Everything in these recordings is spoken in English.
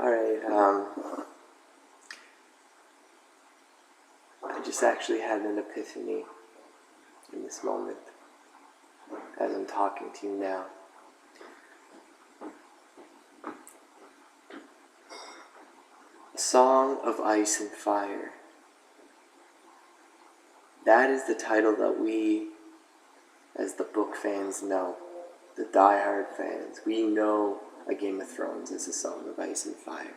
Alright, I just actually had an epiphany in this moment as I'm talking to you now. A Song of Ice and Fire. That is the title that we, as the book fans, know. The die-hard fans. We know A Game of Thrones as A Song of Ice and Fire.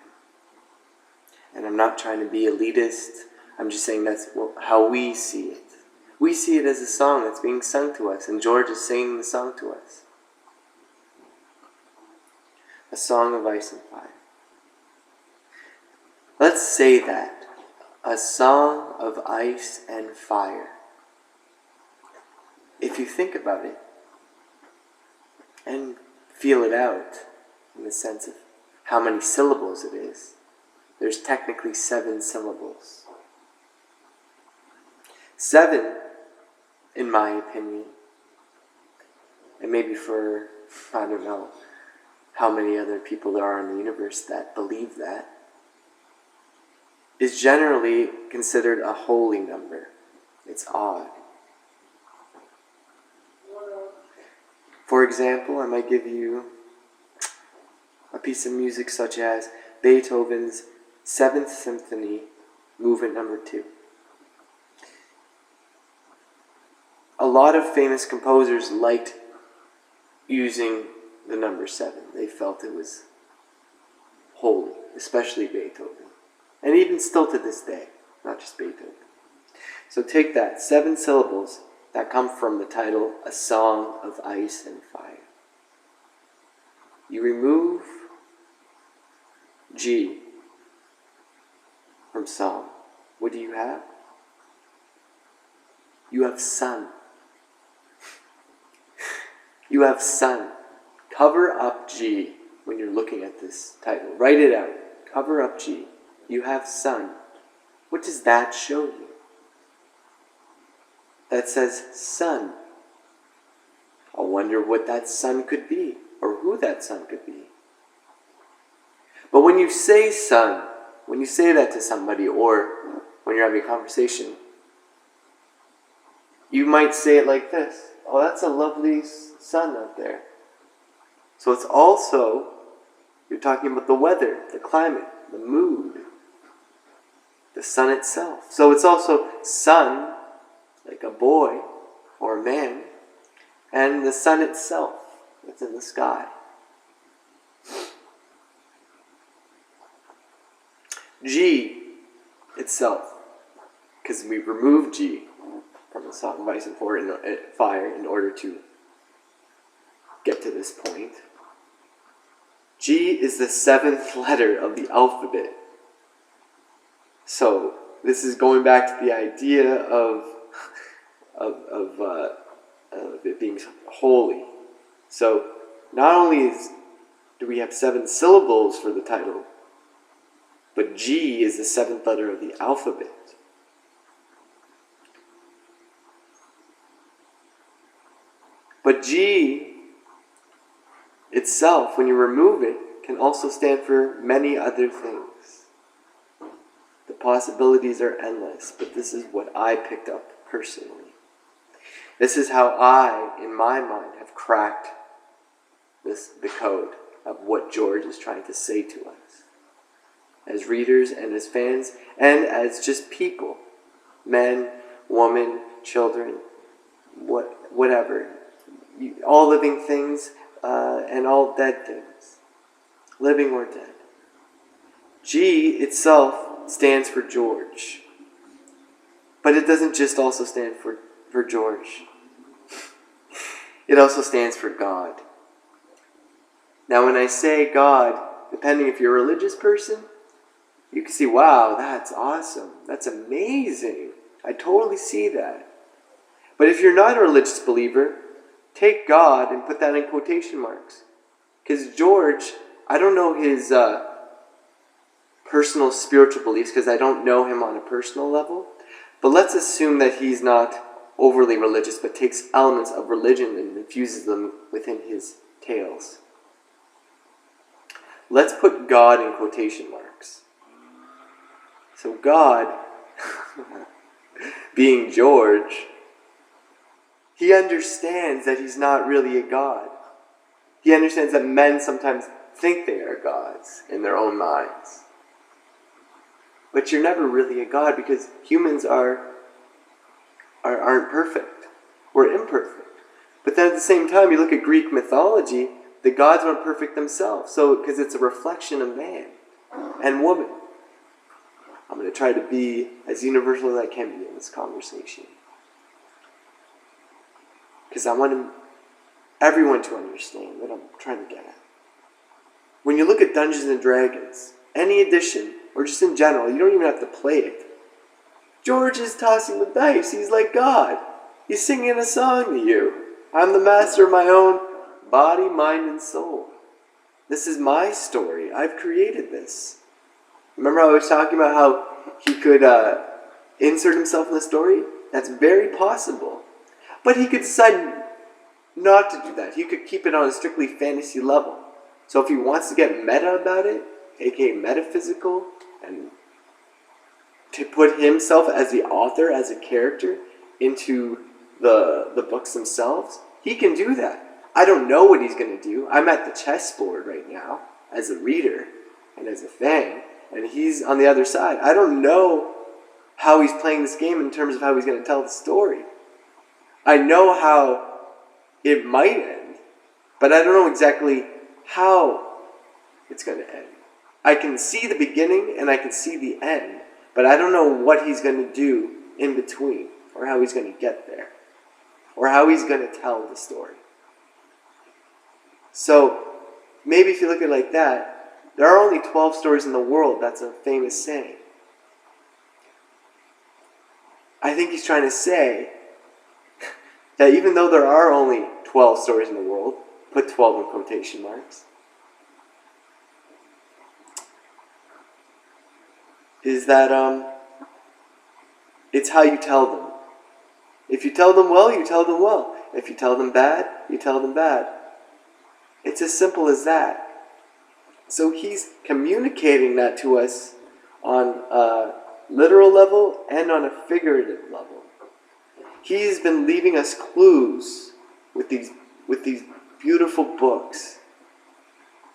And I'm not trying to be elitist. I'm just saying that's how we see it. We see it as a song that's being sung to us, and George is singing the song to us. A Song of Ice and Fire. Let's say that. A Song of Ice and Fire. If you think about it, and feel it out, in the sense of how many syllables it is, there's technically 7 syllables. 7, in my opinion, and maybe for, I don't know, how many other people there are in the universe that believe that, is generally considered a holy number. It's odd. For example, I might give you a piece of music such as Beethoven's 7th Symphony, Movement Number 2. A lot of famous composers liked using the number 7. They felt it was holy, especially Beethoven. And even still to this day, not just Beethoven. So take that, 7 syllables that come from the title, A Song of Ice and Fire. You remove G from song. What do you have? You have sun. You have sun. Cover up G when you're looking at this title. Write it out. Cover up G. You have sun. What does that show you? That says sun. I wonder what that sun could be, or who that sun could be. But when you say sun, when you say that to somebody, or when you're having a conversation, you might say it like this. Oh, that's a lovely sun out there. So it's also, you're talking about the weather, the climate, the mood, the sun itself. So it's also sun, like a boy or a man, and the sun itself that's in the sky. G itself, because we removed G from the Song of Ice and Fire in order to get to this point. G is the 7th letter of the alphabet. So this is going back to the idea of it being holy. So not only do we have 7 syllables for the title, but G is the 7th letter of the alphabet. But G itself, when you remove it, can also stand for many other things. The possibilities are endless, but this is what I picked up personally. This is how I, in my mind, have cracked the code of what George is trying to say to us. As readers and as fans, and as just people. Men, women, children, whatever. All living things and all dead things. Living or dead. G itself stands for George. But it doesn't just also stand for George. It also stands for God. Now when I say God, depending if you're a religious person, you can see, wow, that's awesome. That's amazing. I totally see that. But if you're not a religious believer, take God and put that in quotation marks. Because George, I don't know his personal spiritual beliefs because I don't know him on a personal level. But let's assume that he's not overly religious, but takes elements of religion and infuses them within his tales. Let's put God in quotation marks. So God, being George, he understands that he's not really a god. He understands that men sometimes think they are gods in their own minds. But you're never really a god because humans aren't perfect. We're imperfect. But then at the same time, you look at Greek mythology, the gods weren't perfect themselves. So, because it's a reflection of man and woman. I'm going to try to be as universal as I can be in this conversation. Because I want everyone to understand what I'm trying to get at. When you look at Dungeons and Dragons, any edition, or just in general, you don't even have to play it. George is tossing the dice. He's like God. He's singing a song to you. I'm the master of my own body, mind, and soul. This is my story. I've created this. Remember I was talking about how he could insert himself in the story? That's very possible. But he could decide not to do that. He could keep it on a strictly fantasy level. So if he wants to get meta about it, aka metaphysical, and to put himself as the author, as a character, into the books themselves, he can do that. I don't know what he's going to do. I'm at the chessboard right now, as a reader and as a fan, and he's on the other side. I don't know how he's playing this game in terms of how he's going to tell the story. I know how it might end, but I don't know exactly how it's going to end. I can see the beginning and I can see the end, but I don't know what he's going to do in between, or how he's going to get there, or how he's going to tell the story. So, maybe if you look at it like that, there are only 12 stories in the world. That's a famous saying. I think he's trying to say that even though there are only 12 stories in the world, put 12 in quotation marks, is that it's how you tell them. If you tell them well, you tell them well. If you tell them bad, you tell them bad. It's as simple as that. So he's communicating that to us on a literal level and on a figurative level. He's been leaving us clues with these beautiful books.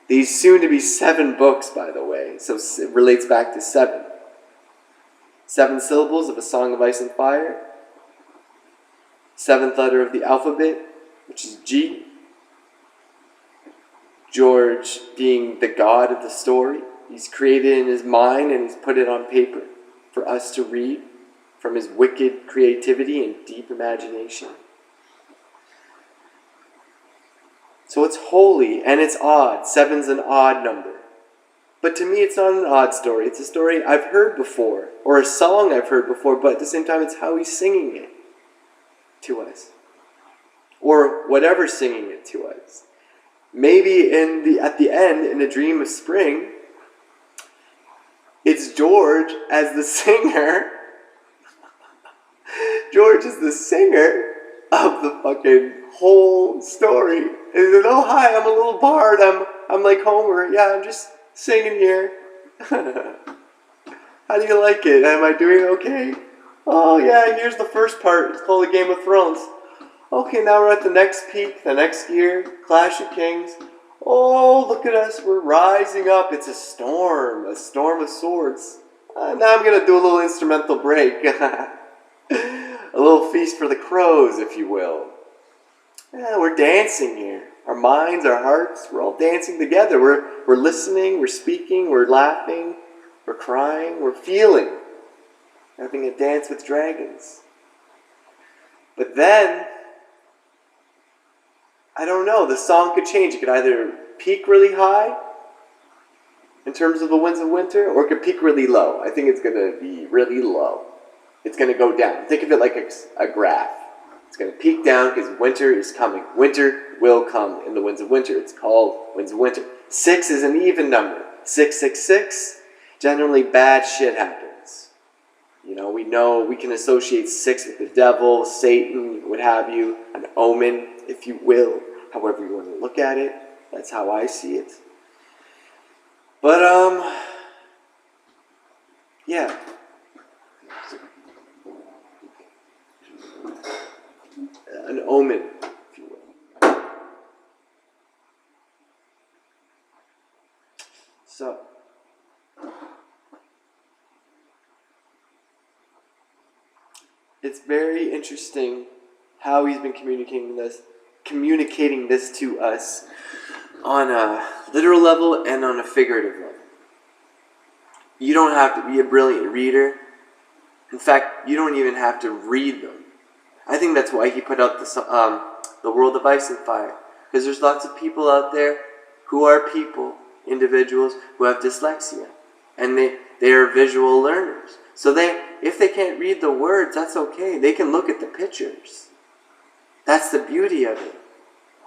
These soon-to-be 7 books, by the way. So it relates back to 7. 7 syllables of A Song of Ice and Fire. 7th letter of the alphabet, which is G. George being the god of the story. He's created in his mind and he's put it on paper for us to read from his wicked creativity and deep imagination. So it's holy and it's odd. 7's an odd number. But to me it's not an odd story. It's a story I've heard before, or a song I've heard before, but at the same time it's how he's singing it to us. Or whatever's singing it to us. Maybe at the end, in A Dream of Spring, it's George as the singer. George is the singer of the fucking whole story. And then, oh hi, I'm a little bard. I'm like Homer. Yeah, I'm just singing here. How do you like it? Am I doing okay? Oh yeah, here's the first part. It's called The Game of Thrones. Okay, now we're at the next peak, the next year, Clash of Kings. Oh, look at us, we're rising up. It's a storm of swords. Now I'm going to do a little instrumental break. A little feast for the crows, if you will. Yeah, we're dancing here. Our minds, our hearts, we're all dancing together. We're listening, we're speaking, we're laughing, we're crying, we're feeling. Having a dance with dragons. But then, I don't know, the song could change. It could either peak really high in terms of the winds of winter, or it could peak really low. I think it's going to be really low. It's going to go down. Think of it like a graph. It's going to peak down because winter is coming. Winter will come in the winds of winter. It's called winds of winter. 6 is an even number. 666, generally bad shit happens. You know we can associate 6 with the devil, Satan, what have you, an omen, if you will, however you want to look at it. That's how I see it. But, yeah. An omen, if you will. So, it's very interesting how he's been communicating this to us on a literal level and on a figurative level. You don't have to be a brilliant reader. In fact, you don't even have to read them. I think that's why he put out the World of Ice and Fire. Because there's lots of people out there who are individuals who have dyslexia. And they are visual learners. So if they can't read the words, that's okay. They can look at the pictures. That's the beauty of it.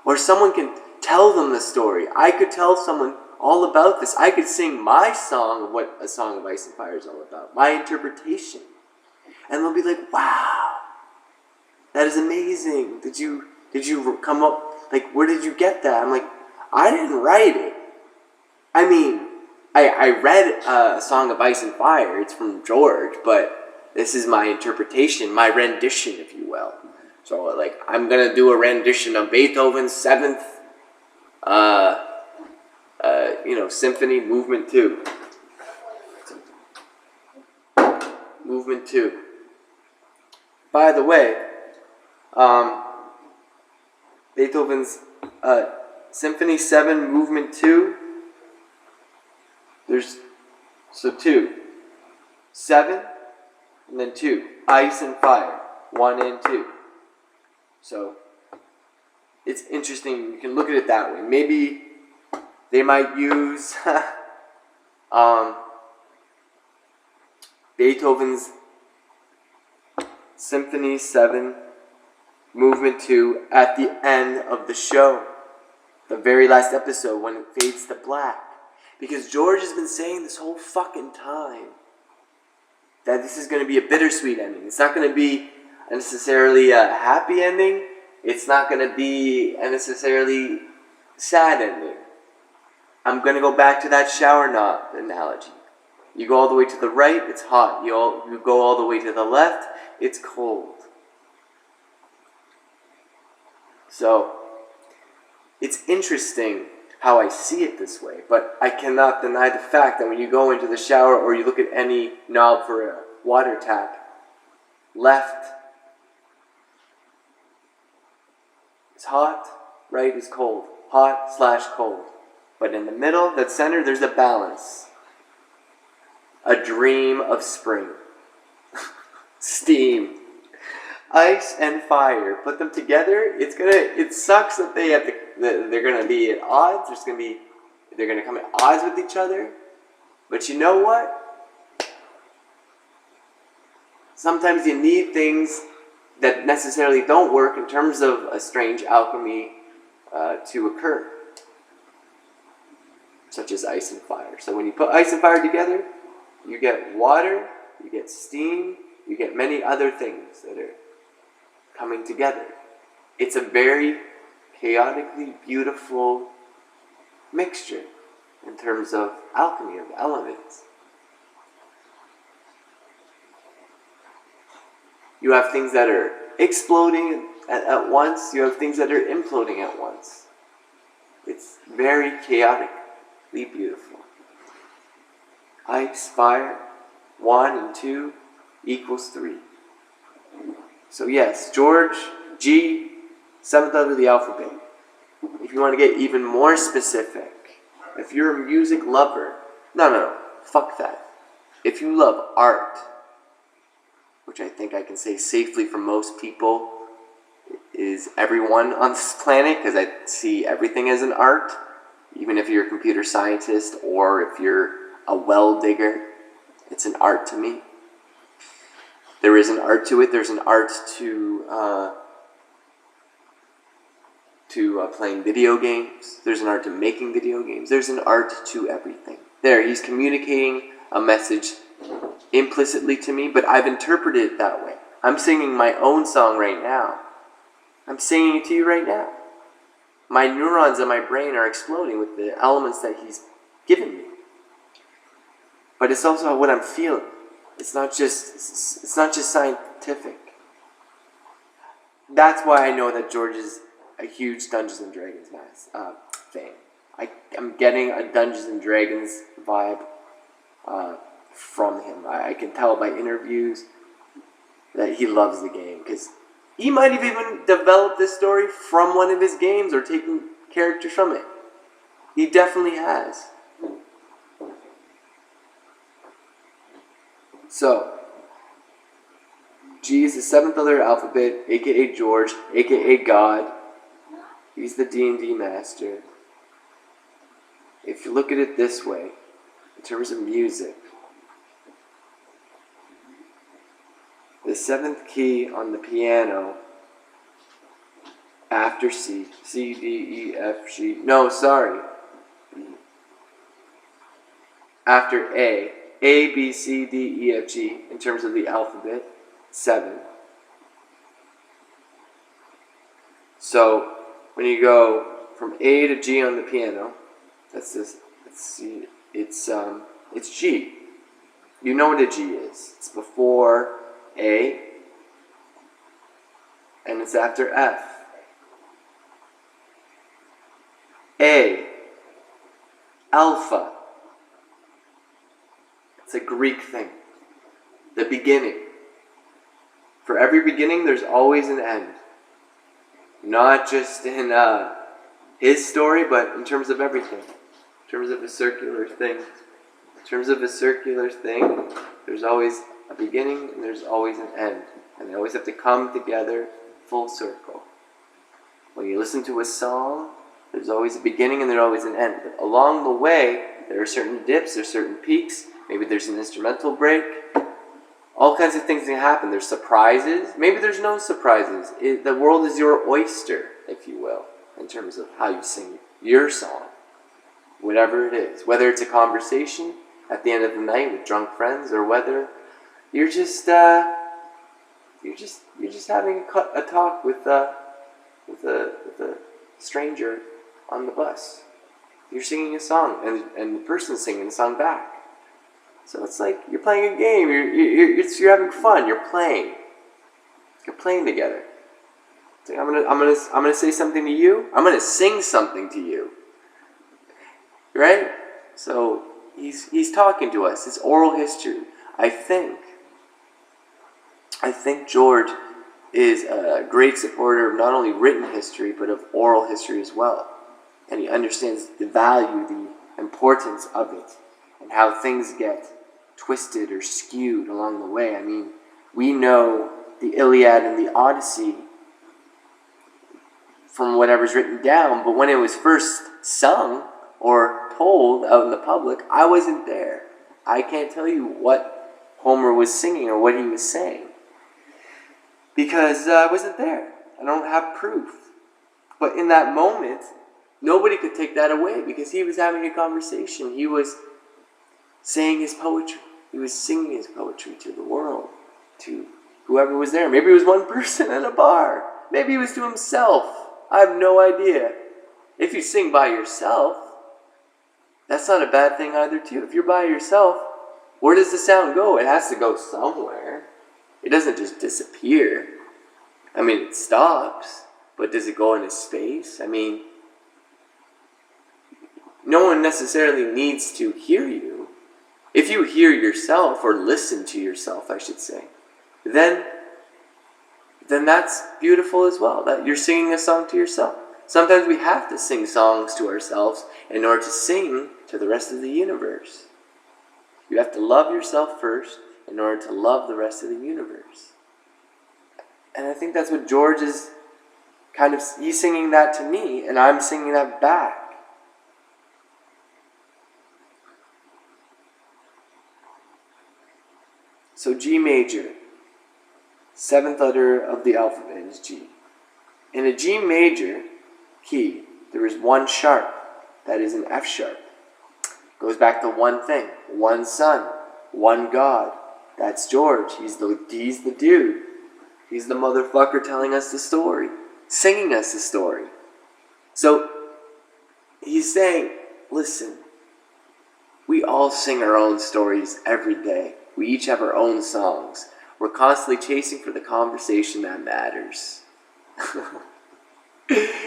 Or someone can tell them the story. I could tell someone all about this. I could sing my song of what A Song of Ice and Fire is all about. My interpretation. And they'll be like, wow, that is amazing. Did you come up, like, where did you get that? I'm like, I didn't write it. I mean, I read A Song of Ice and Fire. It's from George, but this is my interpretation, my rendition, if you will. So, like, I'm going to do a rendition of Beethoven's 7th, Symphony, Movement 2. Movement 2. By the way, Beethoven's Symphony 7, Movement 2, there's, 2, 7, and then 2, Ice and Fire, 1 and 2. So, it's interesting, you can look at it that way. Maybe they might use Beethoven's Symphony 7, Movement 2 at the end of the show. The very last episode when it fades to black. Because George has been saying this whole fucking time that this is going to be a bittersweet ending. It's not going to be necessarily a happy ending. It's not going to be a necessarily sad ending. I'm going to go back to that shower knob analogy. You go all the way to the right, it's hot. You go all the way to the left, it's cold. So, it's interesting how I see it this way, but I cannot deny the fact that when you go into the shower or you look at any knob for a water tap, left is hot, right is cold. Hot/cold. But in the middle, that center, there's a balance. A dream of spring. Steam. Ice and fire. Put them together, it sucks that they're gonna be at odds. They're gonna come at odds with each other. But you know what? Sometimes you need things that necessarily don't work in terms of a strange alchemy to occur. Such as ice and fire. So when you put ice and fire together, you get water, you get steam, you get many other things that are coming together. It's a very chaotically beautiful mixture in terms of alchemy, of elements. You have things that are exploding at once, you have things that are imploding at once. It's very chaotically beautiful. Ice, fire, 1 and 2 equals 3. So yes, George, G, 7th letter of the alphabet. If you want to get even more specific, if you're a music lover, no, fuck that. If you love art, which I think I can say safely for most people, is everyone on this planet, because I see everything as an art, even if you're a computer scientist or if you're a well digger, it's an art to me. There is an art to it. There's an art to playing video games. There's an art to making video games. There's an art to everything. There, he's communicating a message implicitly to me, but I've interpreted it that way. I'm singing my own song right now. I'm singing it to you right now. My neurons in my brain are exploding with the elements that he's given me. but it's also what I'm feeling. It's not just scientific. That's why I know that George is a huge Dungeons and Dragons fan. I'm getting a Dungeons and Dragons vibe from him. I can tell by interviews that he loves the game, because he might have even developed this story from one of his games or taken characters from it. He definitely has. So, G is the seventh letter alphabet, aka George, aka God. He's the D&D master. If you look at it this way, in terms of music, the seventh key on the piano after C, C, D, E, F, G, no, sorry. After A, B, C, D, E, F, G, in terms of the alphabet, 7. So, when you go from A to G on the piano, that's this, let's see, it's G. You know what a G is. It's before A, and it's after F. A, alpha. It's a Greek thing. The beginning. For every beginning, there's always an end. Not just in his story, but in terms of everything. In terms of a circular thing. In terms of a circular thing, there's always a beginning and there's always an end. And they always have to come together full circle. When you listen to a song, there's always a beginning and there's always an end. But along the way, there are certain dips, there's certain peaks. Maybe there's an instrumental break. All kinds of things can happen. There's surprises. Maybe there's no surprises. The world is your oyster, if you will, in terms of how you sing your song. Whatever it is. Whether it's a conversation at the end of the night with drunk friends, or whether you're just having a talk with a stranger on the bus. You're singing a song, and the person's singing the song back. So it's like you're playing a game. You're having fun. You're playing. You're playing together. It's like, I'm gonna say something to you. I'm gonna sing something to you. Right? So he's talking to us. It's oral history. I think George is a great supporter of not only written history but of oral history as well, and he understands the value, the importance of it, and how things get twisted or skewed along the way. I mean, we know the Iliad and the Odyssey from whatever's written down, but when it was first sung or told out in the public, I wasn't there. I can't tell you what Homer was singing or what he was saying, because I wasn't there. I don't have proof. But in that moment, nobody could take that away, because he was having a conversation. He was saying his poetry. He was singing his poetry to the world, to whoever was there. Maybe it was one person in a bar. Maybe he was to himself. I have no idea. If you sing by yourself, that's not a bad thing either too. If you're by yourself, where does the sound go? It has to go somewhere. It doesn't just disappear. I mean, it stops, but does it go into space? I mean, no one necessarily needs to hear you. If you hear yourself, or listen to yourself, I should say, then that's beautiful as well, that you're singing a song to yourself. Sometimes we have to sing songs to ourselves in order to sing to the rest of the universe. You have to love yourself first in order to love the rest of the universe. And I think that's what George is he's singing that to me, and I'm singing that back. So G major, seventh letter of the alphabet is G. In a G major key, there is one sharp, that is an F sharp. Goes back to one thing, one sun, one God. That's George. He's the dude. He's the motherfucker telling us the story, singing us the story. So he's saying, listen, We all sing our own stories every day. We each have our own songs. We're constantly chasing for the conversation that matters.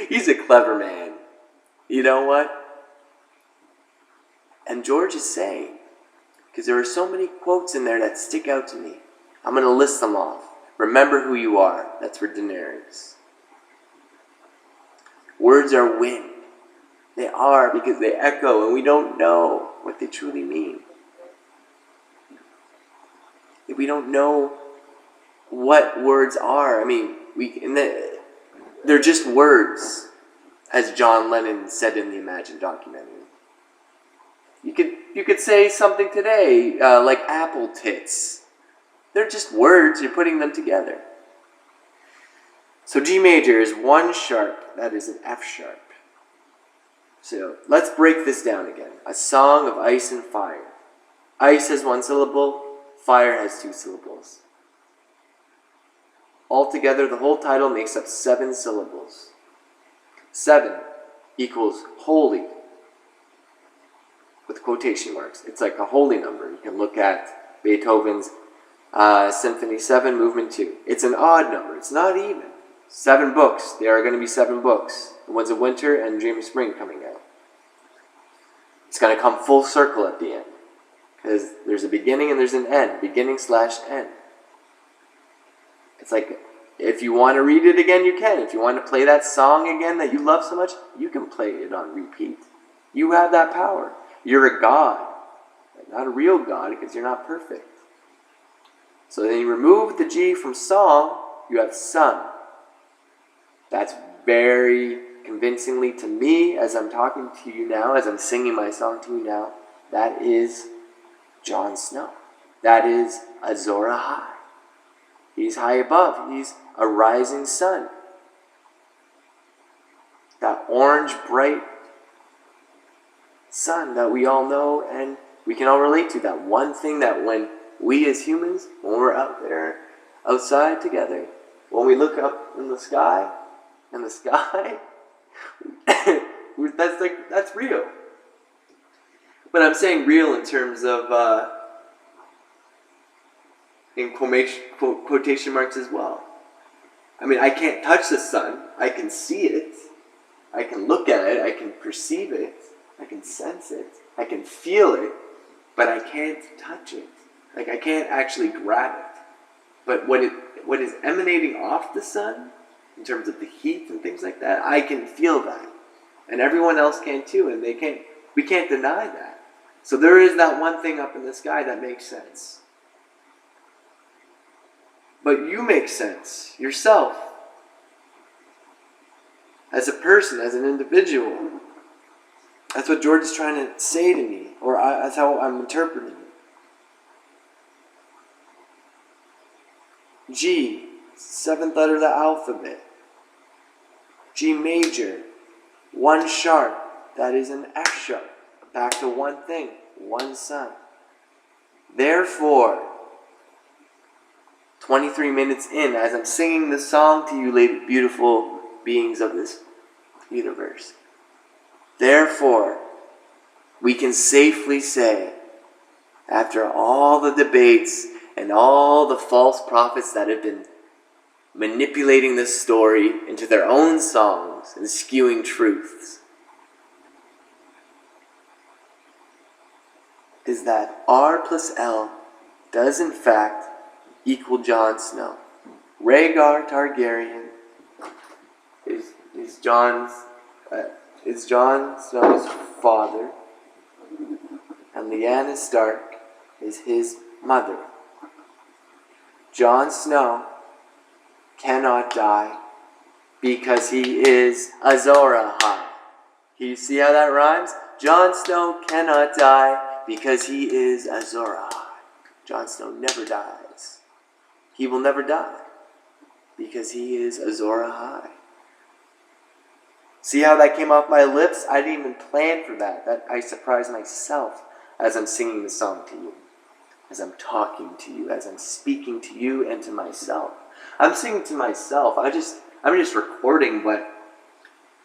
He's a clever man. You know what? And George is saying, because there are so many quotes in there that stick out to me. I'm going to list them off. Remember who you are. That's for Daenerys. Words are wind. They are because they echo and we don't know what they truly mean. We don't know what words are. I mean, they're just words, as John Lennon said in the Imagine documentary. You could say something today, like apple tits. They're just words, you're putting them together. So G major is 1 sharp, that is an F sharp. So let's break this down again. A song of ice and fire. Ice has 1 syllable, fire has 2 syllables. Altogether, the whole title makes up 7 syllables. 7 equals holy, with quotation marks. It's like a holy number. You can look at Beethoven's Symphony 7, Movement 2. It's an odd number. It's not even. 7 books. There are going to be 7 books. The Winds of Winter and Dream of Spring coming out. It's going to come full circle at the end. Because there's a beginning and there's an end. Beginning/end. It's like, if you want to read it again, you can. If you want to play that song again that you love so much, you can play it on repeat. You have that power. You're a God. Not a real God, because you're not perfect. So then you remove the G from song, you have sun. That's very convincingly to me, as I'm talking to you now, as I'm singing my song to you now, that is Jon Snow. That is Azor Ahai. He's high above. He's a rising sun. That orange, bright sun that we all know and we can all relate to. That one thing that when we as humans, when we're out there, outside together, when we look up in the sky, that's real. But I'm saying real in terms of in quotation marks as well. I mean, I can't touch the sun. I can see it. I can look at it. I can perceive it. I can sense it. I can feel it. But I can't touch it. Like, I can't actually grab it. But what is emanating off the sun, in terms of the heat and things like that, I can feel that. And everyone else can too, and we can't deny that. So there is that one thing up in the sky that makes sense. But you make sense yourself. As a person, as an individual. That's what George is trying to say to me, or that's how I'm interpreting it. G, 7th letter of the alphabet. G major, 1 sharp, that is an F sharp. Back to one thing, one sun. Therefore, 23 minutes in, as I'm singing this song to you, beautiful beings of this universe. Therefore, we can safely say, after all the debates and all the false prophets that have been manipulating this story into their own songs and skewing truths, is that R plus L does in fact equal Jon Snow. Rhaegar Targaryen is Jon Snow's father, and Lyanna Stark is his mother. Jon Snow cannot die because he is Azor Ahai. You see how that rhymes? Jon Snow cannot die because he is Azor Ahai. Jon Snow never dies. He will never die because he is Azor Ahai. See how that came off my lips? I didn't even plan for that. That I surprised myself as I'm singing the song to you, as I'm talking to you, as I'm speaking to you and to myself. I'm singing to myself. I'm just recording, but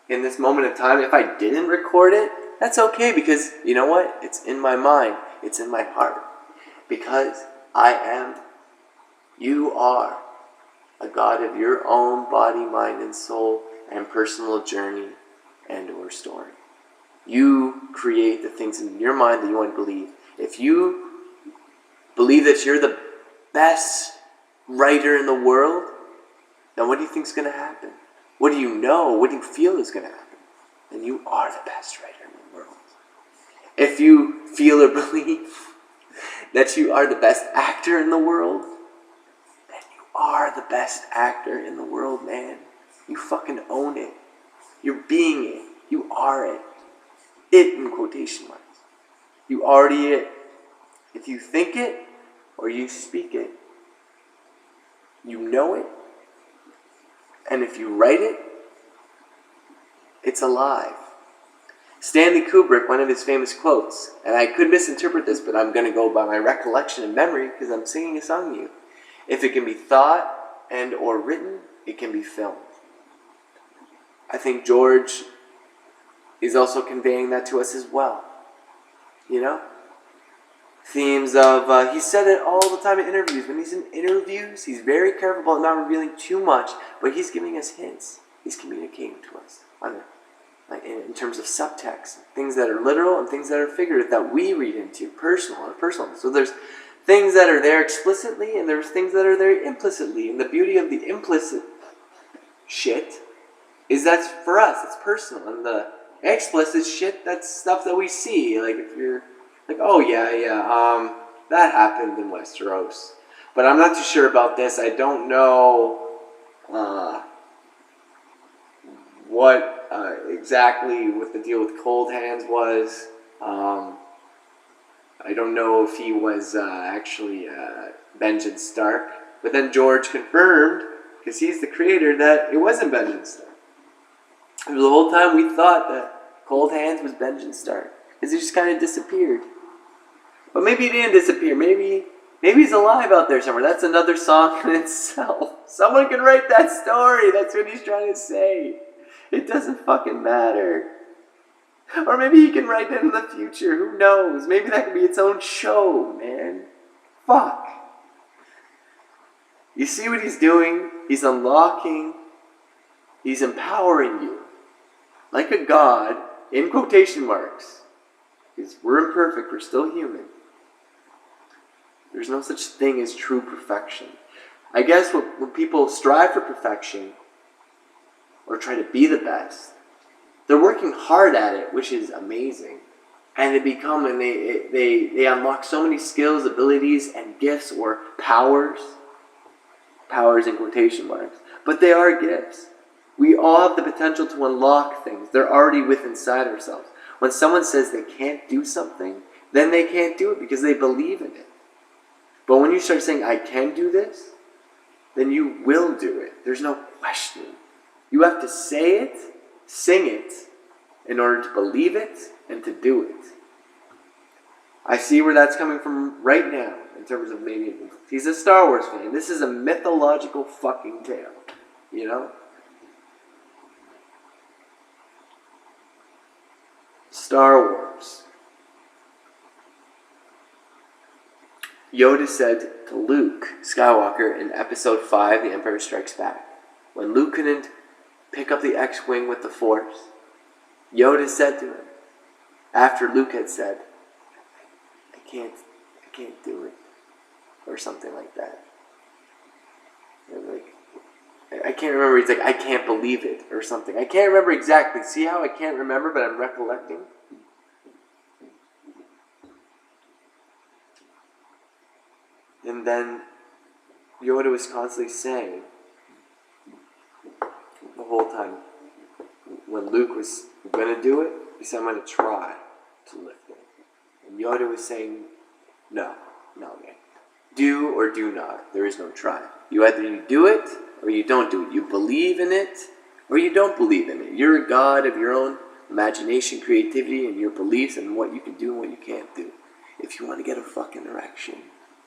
in this moment of time, if I didn't record it, That's okay, because you know what? It's in my mind. It's in my heart. Because I am, you are a God of your own body, mind, and soul, and personal journey and or story. You create the things in your mind that you want to believe. If you believe that you're the best writer in the world, then what do you think is going to happen? What do you know? What do you feel is going to happen? Then you are the best writer in the world. If you feel or believe that you are the best actor in the world, then you are the best actor in the world, man. You fucking own it. You're being it. You are it. It in quotation marks. You already it. If you think it or you speak it, you know it. And if you write it, it's alive. Stanley Kubrick, one of his famous quotes, and I could misinterpret this, but I'm going to go by my recollection and memory because I'm singing a song to you. If it can be thought and or written, it can be filmed. I think George is also conveying that to us as well. You know? Themes of, he said it all the time in interviews. When he's in interviews, he's very careful about not revealing too much, but he's giving us hints. He's communicating to us in terms of subtext, things that are literal and things that are figurative that we read into, personal. So there's things that are there explicitly and there's things that are there implicitly. And the beauty of the implicit shit is that's for us, it's personal. And the explicit shit, that's stuff that we see. Like if you're like, oh yeah, that happened in Westeros. But I'm not too sure about this. I don't know what exactly what the deal with Cold Hands was. I don't know if he was actually Benjen Stark. But then George confirmed, because he's the creator, that it wasn't Benjen Stark. The whole time we thought that Cold Hands was Benjen Stark, because he just kind of disappeared. But maybe he didn't disappear. Maybe he's alive out there somewhere. That's another song in itself. Someone can write that story. That's what he's trying to say. It doesn't fucking matter. Or maybe he can write it in the future. Who knows? Maybe that could be its own show, man. Fuck. You see what he's doing? He's unlocking. He's empowering you. Like a god, in quotation marks. Because we're imperfect. We're still human. There's no such thing as true perfection. I guess when people strive for perfection, or try to be the best, they're working hard at it, which is amazing. And they unlock so many skills, abilities, and gifts, or powers. Powers in quotation marks. But they are gifts. We all have the potential to unlock things. They're already within inside ourselves. When someone says they can't do something, then they can't do it because they believe in it. But when you start saying, I can do this, then you will do it. There's no question. You have to say it, sing it, in order to believe it and to do it. I see where that's coming from right now, in terms of maybe, he's a Star Wars fan. This is a mythological fucking tale, you know? Star Wars. Yoda said to Luke Skywalker in Episode 5, The Empire Strikes Back, when Luke couldn't pick up the X-Wing with the Force, Yoda said to him, after Luke had said, I can't do it, or something like that. I can't remember, he's like, I can't believe it, or something. I can't remember exactly. See how I can't remember, but I'm recollecting? And then Yoda was constantly saying, the whole time, when Luke was going to do it, he said, I'm going to try to lift it. And Yoda was saying, no, man. Do or do not. There is no try. You either do it or you don't do it. You believe in it or you don't believe in it. You're a god of your own imagination, creativity, and your beliefs and what you can do and what you can't do. If you want to get a fucking erection,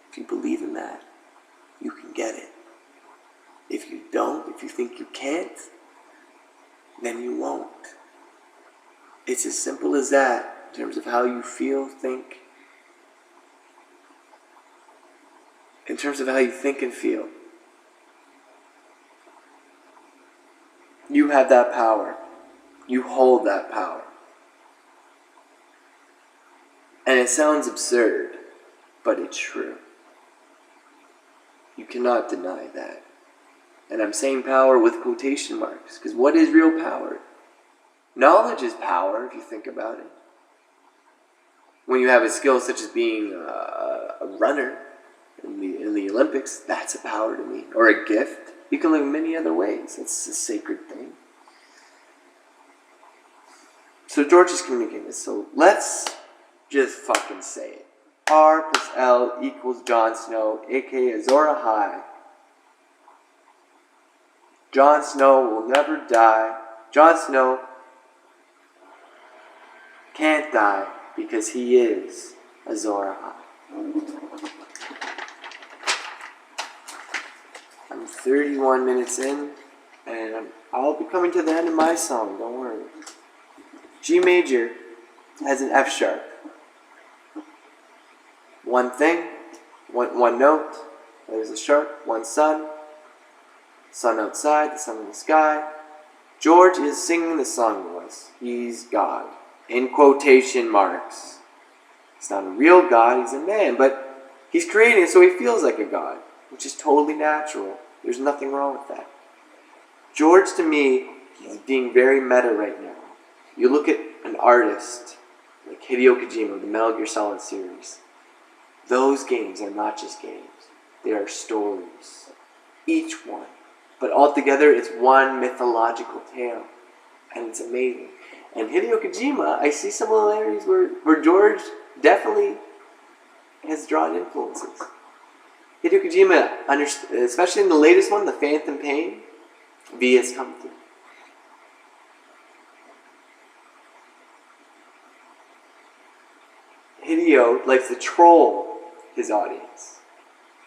if you believe in that, you can get it. If you don't, if you think you can't, then you won't. It's as simple as that in terms of how you feel, think. In terms of how you think and feel. You have that power. You hold that power. And it sounds absurd, but it's true. You cannot deny that. And I'm saying power with quotation marks, because what is real power? Knowledge is power, if you think about it. When you have a skill such as being a runner in the Olympics, that's a power to me. Or a gift. You can live in many other ways. It's a sacred thing. So George is communicating this. So let's just fucking say it. R plus L equals Jon Snow, aka Azor Ahai. Jon Snow will never die. Jon Snow can't die because he is Azor Ahai. I'm 31 minutes in, and I'll be coming to the end of my song, don't worry. G major has an F sharp. One thing, one note, there's a sharp, one sun outside, the sun in the sky. George is singing the song to us. He's God. In quotation marks. He's not a real God, he's a man, but he's creating it so he feels like a God, which is totally natural. There's nothing wrong with that. George, to me, he's being very meta right now. You look at an artist like Hideo Kojima, the Metal Gear Solid series. Those games are not just games. They are stories. Each one. But altogether, it's one mythological tale. And it's amazing. And Hideo Kojima, I see similarities where George definitely has drawn influences. Hideo Kojima, especially in the latest one, The Phantom Pain, V has come through. Hideo likes to troll his audience.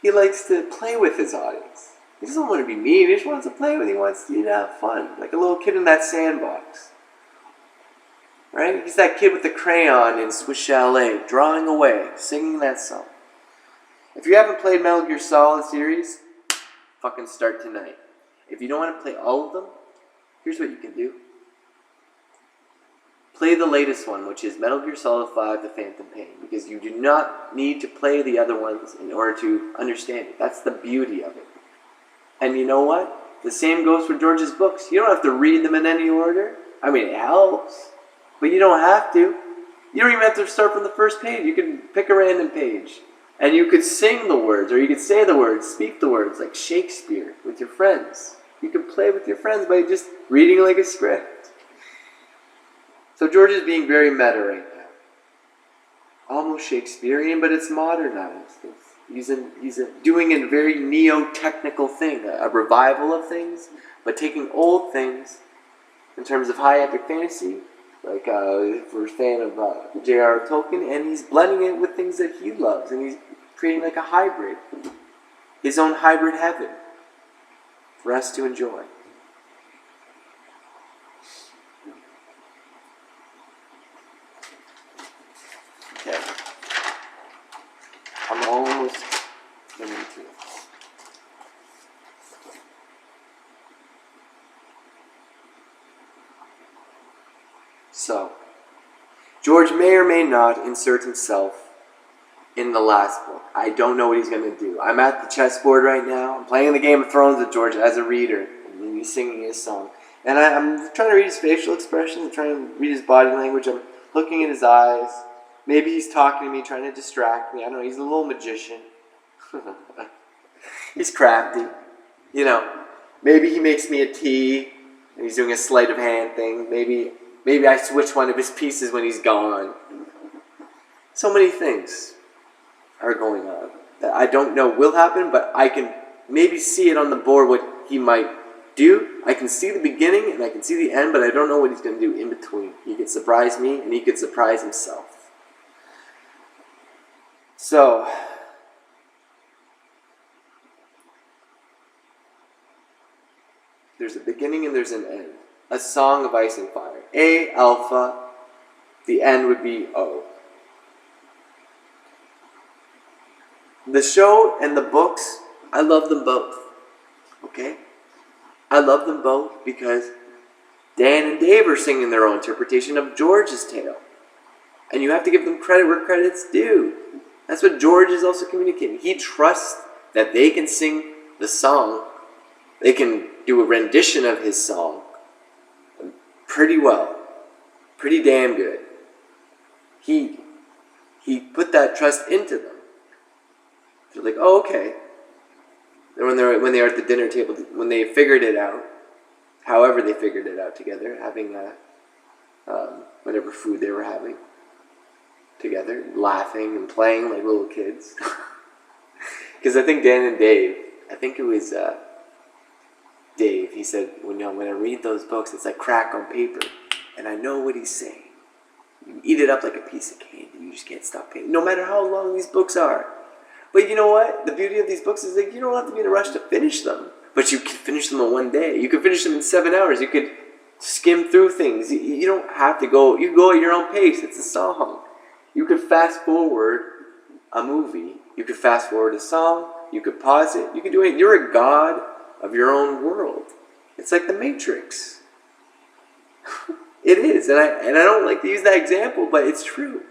He likes to play with his audience. He doesn't want to be mean, he just wants to play with it. He wants to have fun. Like a little kid in that sandbox. Right? He's that kid with the crayon in Swiss Chalet, drawing away, singing that song. If you haven't played Metal Gear Solid series, fucking start tonight. If you don't want to play all of them, here's what you can do. Play the latest one, which is Metal Gear Solid 5, The Phantom Pain, because you do not need to play the other ones in order to understand it. That's the beauty of it. And you know what? The same goes for George's books. You don't have to read them in any order. I mean, it helps, but you don't have to. You don't even have to start from the first page. You can pick a random page, and you could sing the words, or you could say the words, speak the words, like Shakespeare with your friends. You can play with your friends by just reading like a script. So George is being very meta right now. Almost Shakespearean, but it's modernized. He's doing a very neo-technical thing, a revival of things, but taking old things in terms of high epic fantasy, like if we're a fan of J.R.R. Tolkien, and he's blending it with things that he loves, and he's creating like a hybrid, his own hybrid heaven for us to enjoy. Okay. I'm almost getting to it. So, George may or may not insert himself in the last book. I don't know what he's going to do. I'm at the chessboard right now. I'm playing the Game of Thrones with George as a reader. And he's singing his song. And I'm trying to read his facial expressions. I'm trying to read his body language. I'm looking at his eyes. Maybe he's talking to me, trying to distract me. I don't know. He's a little magician. He's crafty. You know, maybe he makes me a tea, and he's doing a sleight of hand thing. Maybe I switch one of his pieces when he's gone. So many things are going on that I don't know will happen, but I can maybe see it on the board what he might do. I can see the beginning and I can see the end, but I don't know what he's going to do in between. He could surprise me and he could surprise himself. So, there's a beginning and there's an end. A Song of Ice and Fire. A, Alpha, The end would be O. The show and the books, I love them both. Okay? I love them both because Dan and Dave are singing their own interpretation of George's tale. And you have to give them credit where credit's due. That's what George is also communicating. He trusts that they can sing the song. They can do a rendition of his song pretty well. Pretty damn good. He put that trust into them. They're like, oh, okay. And when they were at the dinner table, when they figured it out, however they figured it out together, having whatever food they were having together, laughing and playing like little kids. Because I think Dan and Dave, I think it was Dave, he said, when I read those books, it's like crack on paper, and I know what he's saying. You eat it up like a piece of candy. You just can't stop paying, no matter how long these books are. But you know what? The beauty of these books is that you don't have to be in a rush to finish them. But you can finish them in one day. You can finish them in 7 hours. You could skim through things. You don't have to go. You go at your own pace. It's a song. You could fast forward a movie. You could fast forward a song. You could pause it. You could do anything. You're a god of your own world. It's like the Matrix. It is. And I don't like to use that example, but it's true.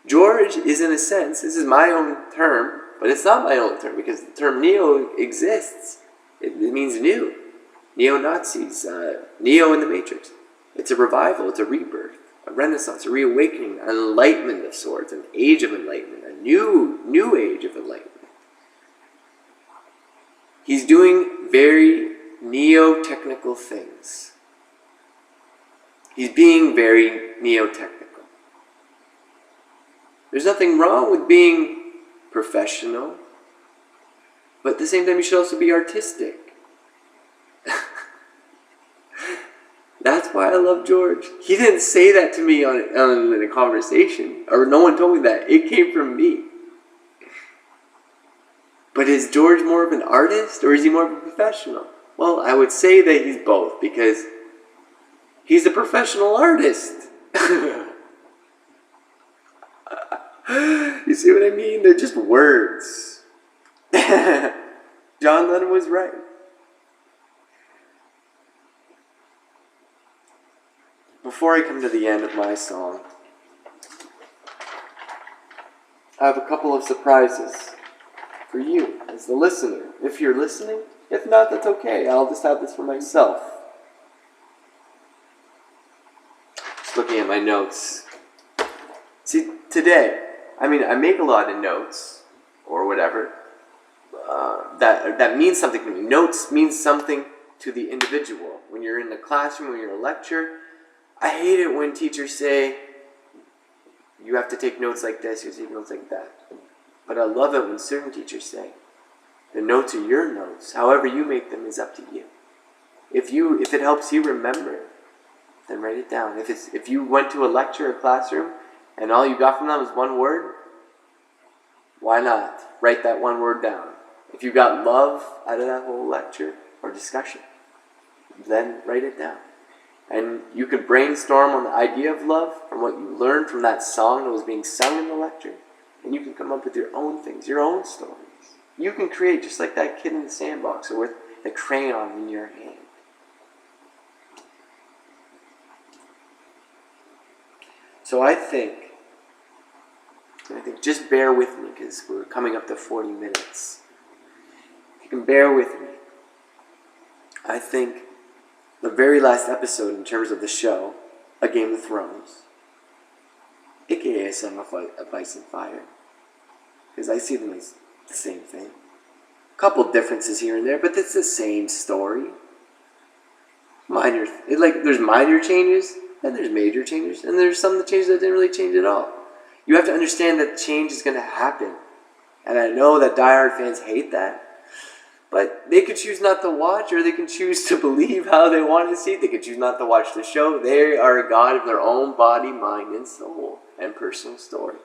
George is, in a sense, this is my own term, but it's not my own term because the term neo exists. It means new. Neo-Nazis. Neo in the Matrix. It's a revival. It's a rebirth. A renaissance. A reawakening. An enlightenment of sorts. An age of enlightenment. A new age of enlightenment. He's doing very neo-technical things. He's being very neo-technical. There's nothing wrong with being professional, but at the same time you should also be artistic. That's why I love George. He didn't say that to me in a conversation, or no one told me that. It came from me. But is George more of an artist, or is he more of a professional? Well, I would say that he's both, because he's a professional artist. You see what I mean? They're just words. John Lennon was right. Before I come to the end of my song, I have a couple of surprises for you as the listener. If you're listening, if not, that's okay. I'll just have this for myself. Just looking at my notes. See, today, I make a lot of notes, or whatever, that means something to me. Notes mean something to the individual. When you're in the classroom, when you're in a lecture, I hate it when teachers say, you have to take notes like this, you have to take notes like that. But I love it when certain teachers say, the notes are your notes. However you make them is up to you. If it helps you remember, then write it down. If you went to a lecture or classroom, and all you got from them was one word, why not write that one word down? If you got love out of that whole lecture or discussion, then write it down. And you could brainstorm on the idea of love from what you learned from that song that was being sung in the lecture. And you can come up with your own things, your own stories. You can create just like that kid in the sandbox or with the crayon in your hand. So I think just bear with me because we're coming up to 40 minutes. If you can bear with me, I think the very last episode in terms of the show, A Game of Thrones, aka A Song of Ice and Fire, because I see them as the same thing. A couple differences here and there, but it's the same story. There's minor changes, and there's major changes, and there's some of the changes that didn't really change at all. You have to understand that change is going to happen. And I know that diehard fans hate that. But they could choose not to watch, or they can choose to believe how they want to see it. They could choose not to watch the show. They are a god of their own body, mind, and soul, and personal story.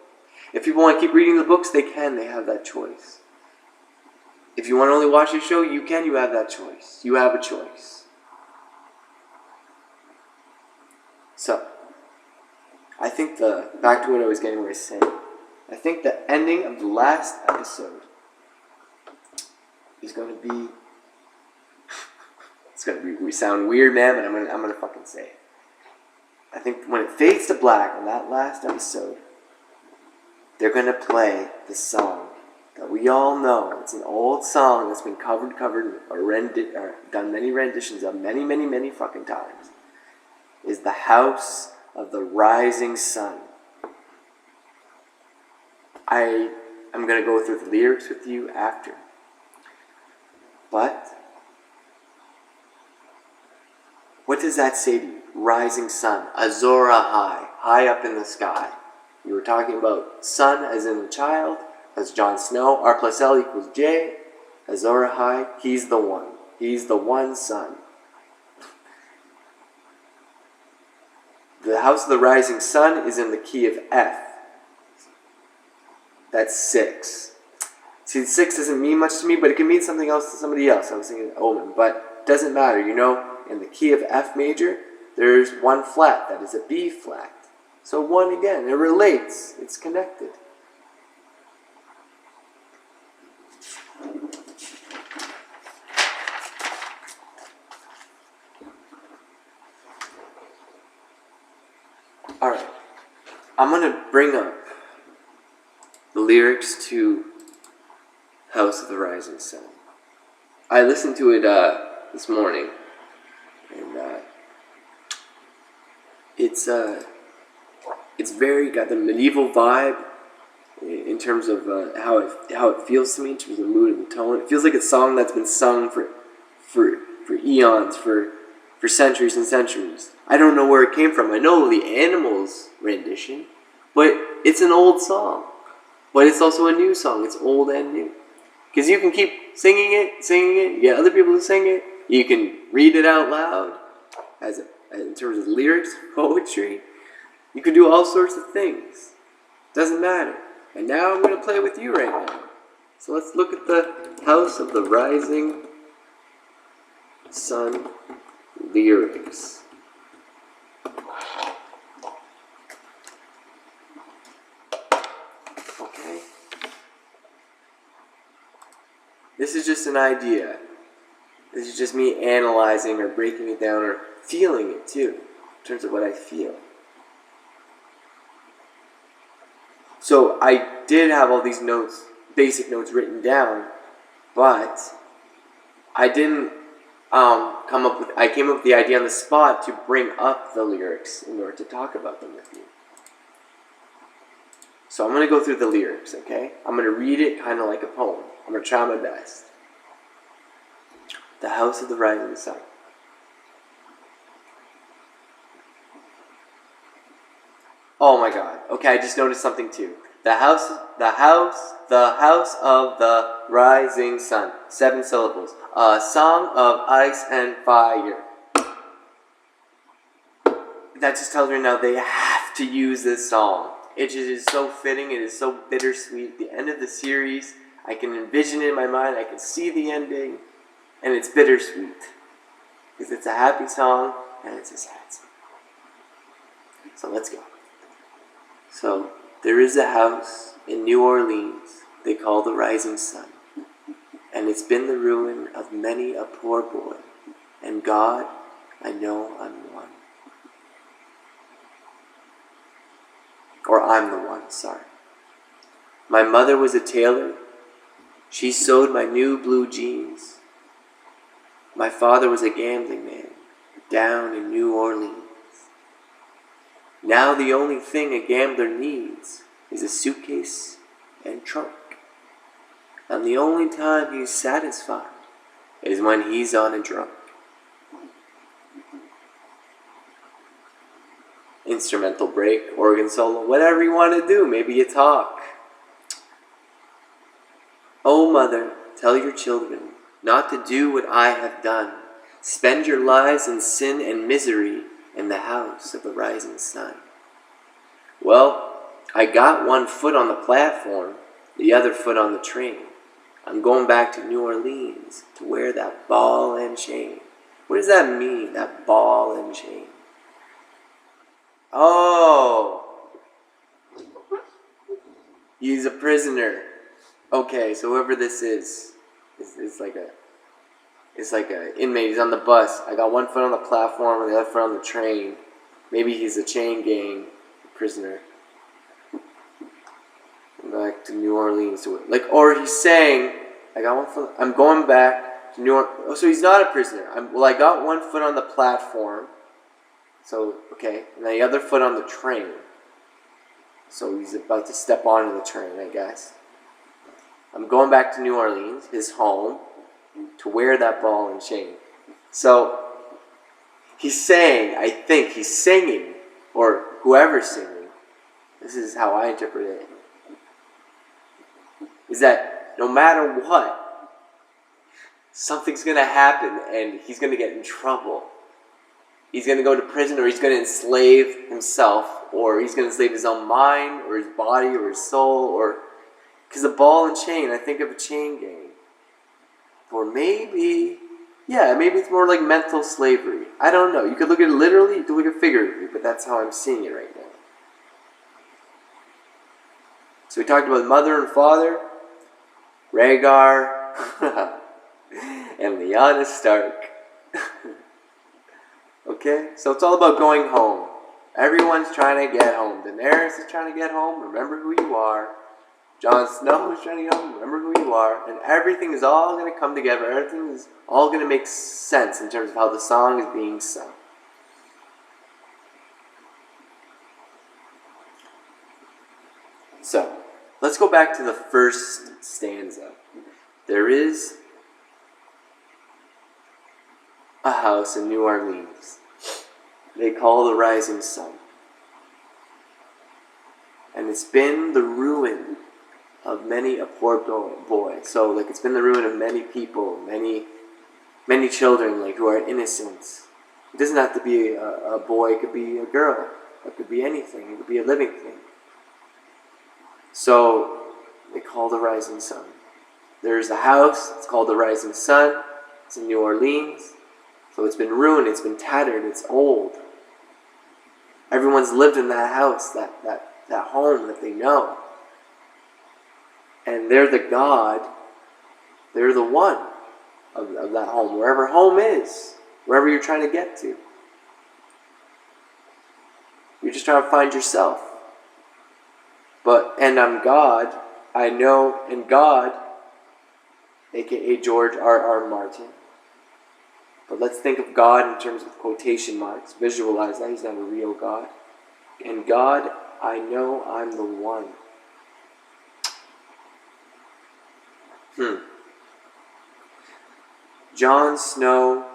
If people want to keep reading the books, they can. They have that choice. If you want to only watch the show, you can. You have that choice. You have a choice. So, I think back to what I was getting ready to say, I think the ending of the last episode is going to be, it's going to be, we sound weird, man, but I'm going to fucking say it. I think when it fades to black on that last episode, they're going to play the song that we all know. It's an old song that's been covered, or done many renditions of many fucking times. Is The House of the Rising Sun. I'm going to go through the lyrics with you after. But what does that say to you? Rising sun, Azora high up in the sky. You were talking about sun as in the child, as Jon Snow, R plus L equals J, Azora high, he's the one. He's the one sun. The House of the Rising Sun is in the key of F. That's 6. See, 6 doesn't mean much to me, but it can mean something else to somebody else. I was thinking omen, but it doesn't matter. You know, in the key of F major, there's one flat. That is a B flat. So 1 again. It relates. It's connected. Alright. I'm going to bring up the lyrics to House of the Rising Sun. I listened to it this morning, and it's very got the medieval vibe in terms of how it feels to me, in terms of the mood and the tone. It feels like a song that's been sung for eons, for centuries and centuries. I don't know where it came from. I know the Animals rendition, but it's an old song. But it's also a new song. It's old and new. Because you can keep singing it, you get other people to sing it, you can read it out loud, in terms of lyrics, poetry. You can do all sorts of things. Doesn't matter. And now I'm going to play with you right now. So let's look at the House of the Rising Sun lyrics. Okay? This is just an idea. This is just me analyzing or breaking it down or feeling it too, in terms of what I feel. So I did have all these notes, basic notes written down, but I didn't I came up with the idea on the spot to bring up the lyrics in order to talk about them with you. So I'm going to go through the lyrics, okay? I'm going to read it kind of like a poem. I'm going to try my best. The House of the Rising Sun. Oh my god. Okay, I just noticed something too. The house of the rising sun. 7 syllables. A song of ice and fire. That just tells me now they have to use this song. It just is so fitting. It is so bittersweet. The end of the series, I can envision it in my mind. I can see the ending. And it's bittersweet. Because it's a happy song and it's a sad song. So let's go. So, there is a house in New Orleans they call the Rising Sun, and it's been the ruin of many a poor boy, and God, I know I'm one. Or I'm the one, sorry. My mother was a tailor. She sewed my new blue jeans. My father was a gambling man down in New Orleans. Now the only thing a gambler needs is a suitcase and trunk. And the only time he's satisfied is when he's on a drunk. Instrumental break, organ solo, whatever you want to do. Maybe you talk. Oh mother, tell your children not to do what I have done. Spend your lives in sin and misery in the house of the rising sun. Well, I got one foot on the platform, the other foot on the train. I'm going back to New Orleans to wear that ball and chain. What does that mean, that ball and chain? Oh, He's a prisoner. Okay, so whoever this is like a inmate. He's on the bus. I got one foot on the platform and the other foot on the train. Maybe he's a chain gang prisoner. Back to New Orleans. Or he's saying, I got one foot. I'm going back to New Orleans. Oh, so he's not a prisoner. I got one foot on the platform. So, okay. And then the other foot on the train. So he's about to step onto the train, I guess. I'm going back to New Orleans, his home, to wear that ball and chain. So he's saying, I think he's singing, or whoever's singing, this is how I interpret it, is that no matter what, something's going to happen and he's going to get in trouble. He's going to go to prison, or he's going to enslave himself, or he's going to enslave his own mind, or his body, or his soul, or... Because the ball and chain, I think of a chain gang. Or maybe it's more like mental slavery. I don't know. You could look at it literally, you could look at it figuratively, but that's how I'm seeing it right now. So we talked about mother and father, Rhaegar, and Lyanna Stark. Okay? So it's all about going home. Everyone's trying to get home. Daenerys is trying to get home. Remember who you are. Jon Snow is trying to get home. Remember who you are. And everything is all going to come together. Everything is all going to make sense in terms of how the song is being sung. So, let's go back to the first stanza. There is a house in New Orleans they call the Rising Sun. And it's been the ruin of many a poor boy. So, it's been the ruin of many people, many children, who are innocent. It doesn't have to be a boy, it could be a girl. It could be anything. It could be a living thing. So, they call the Rising Sun. There's a house, it's called the Rising Sun. It's in New Orleans. So it's been ruined, it's been tattered, it's old. Everyone's lived in that house, that home that they know. And they're the God, they're the one of that home, wherever home is, wherever you're trying to get to. You're just trying to find yourself. And I'm God, I know, and God, aka George R.R. Martin. But let's think of God in terms of quotation marks. Visualize that he's not a real God. And God, I know I'm the one. Jon Snow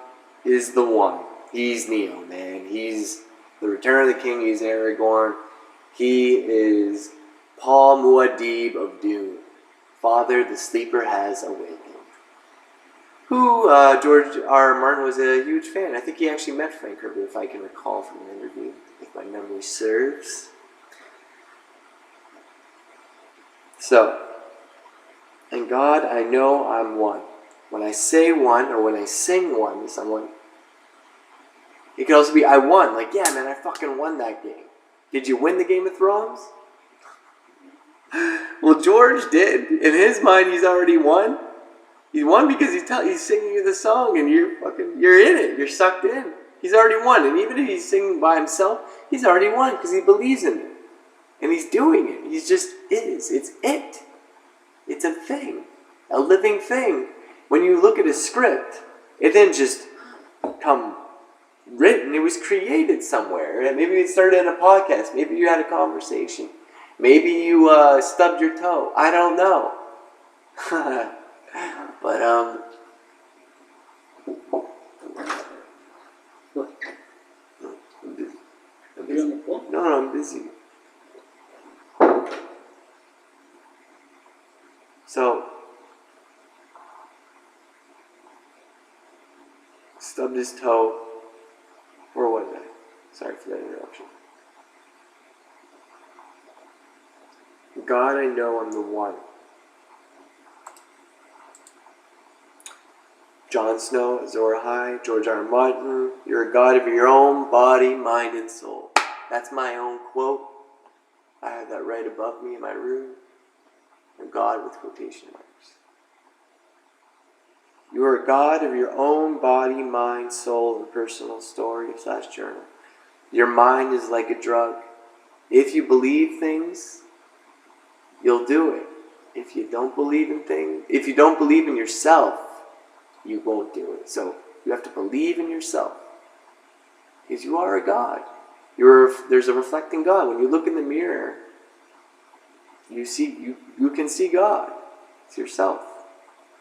is the one. He's Neo, man. He's the Return of the King. He's Aragorn. He is Paul Muad'Dib of Dune. Father, the sleeper has awakened. Who George R. R. Martin was a huge fan. I think he actually met Frank Herbert, if I can recall from an interview, if my memory serves. So, and God, I know I'm one. When I say one, or when I sing one to someone, it could also be, I won. Yeah, man, I fucking won that game. Did you win the Game of Thrones? Well, George did. In his mind, he's already won. He won because he's singing you the song, and you're in it. You're sucked in. He's already won. And even if he's singing by himself, he's already won because he believes in it. And he's doing it. He's just is. It's it. It's a thing. A living thing. When you look at a script, it didn't just come written. It was created somewhere. Maybe it started in a podcast. Maybe you had a conversation. Maybe you stubbed your toe. I don't know. But, I'm busy. No, I'm busy. So, stubbed his toe, or what did I? Sorry for that interruption. God, I know I'm the one. Jon Snow, Azor Ahai, George R. R. Martin, you're a god of your own body, mind, and soul. That's my own quote. I have that right above me in my room. God with quotation marks. You are a God of your own body, mind, soul, and personal story/journal. Your mind is like a drug. If you believe things, you'll do it. If you don't believe in things, if you don't believe in yourself, you won't do it. So you have to believe in yourself. Because you are a God. There's a reflecting God. When you look in the mirror, you can see God. It's yourself.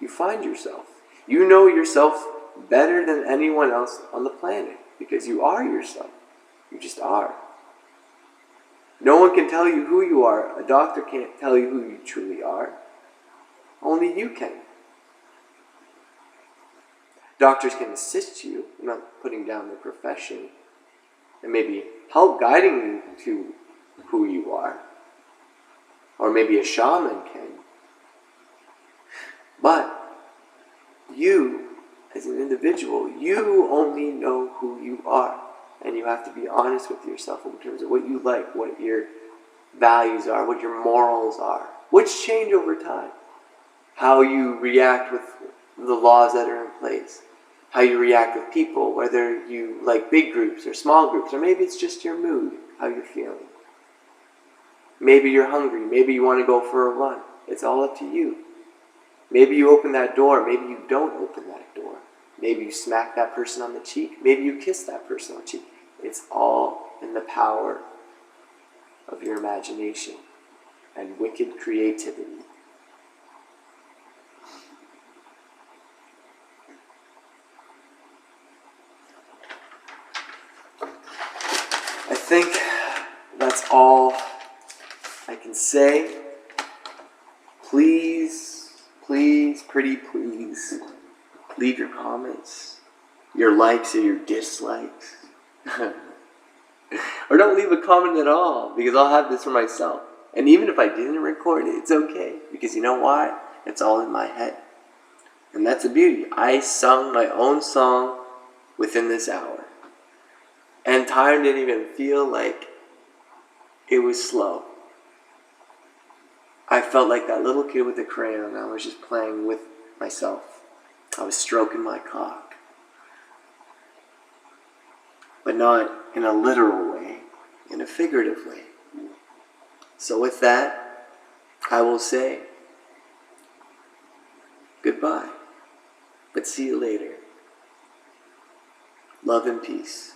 You find yourself. You know yourself better than anyone else on the planet because you are yourself. You just are. No one can tell you who you are. A doctor can't tell you who you truly are. Only you can. Doctors can assist you. I'm not putting down their profession. And maybe help guiding you to who you are. Or maybe a shaman can. But you, as an individual, you only know who you are. And you have to be honest with yourself in terms of what you like, what your values are, what your morals are, which change over time. How you react with the laws that are in place. How you react with people, whether you like big groups or small groups, or maybe it's just your mood, how you're feeling. Maybe you're hungry, maybe you want to go for a run. It's all up to you. Maybe you open that door, maybe you don't open that door. Maybe you smack that person on the cheek, maybe you kiss that person on the cheek. It's all in the power of your imagination and wicked creativity. I think that's all I can say. Please, pretty please, leave your comments, your likes or your dislikes. Or don't leave a comment at all, because I'll have this for myself. And even if I didn't record it, it's okay, because you know why? It's all in my head. And that's the beauty. I sung my own song within this hour. And time didn't even feel like it was slow. I felt like that little kid with the crayon. I was just playing with myself. I was stroking my cock. But not in a literal way, in a figurative way. So with that, I will say goodbye. But see you later. Love and peace.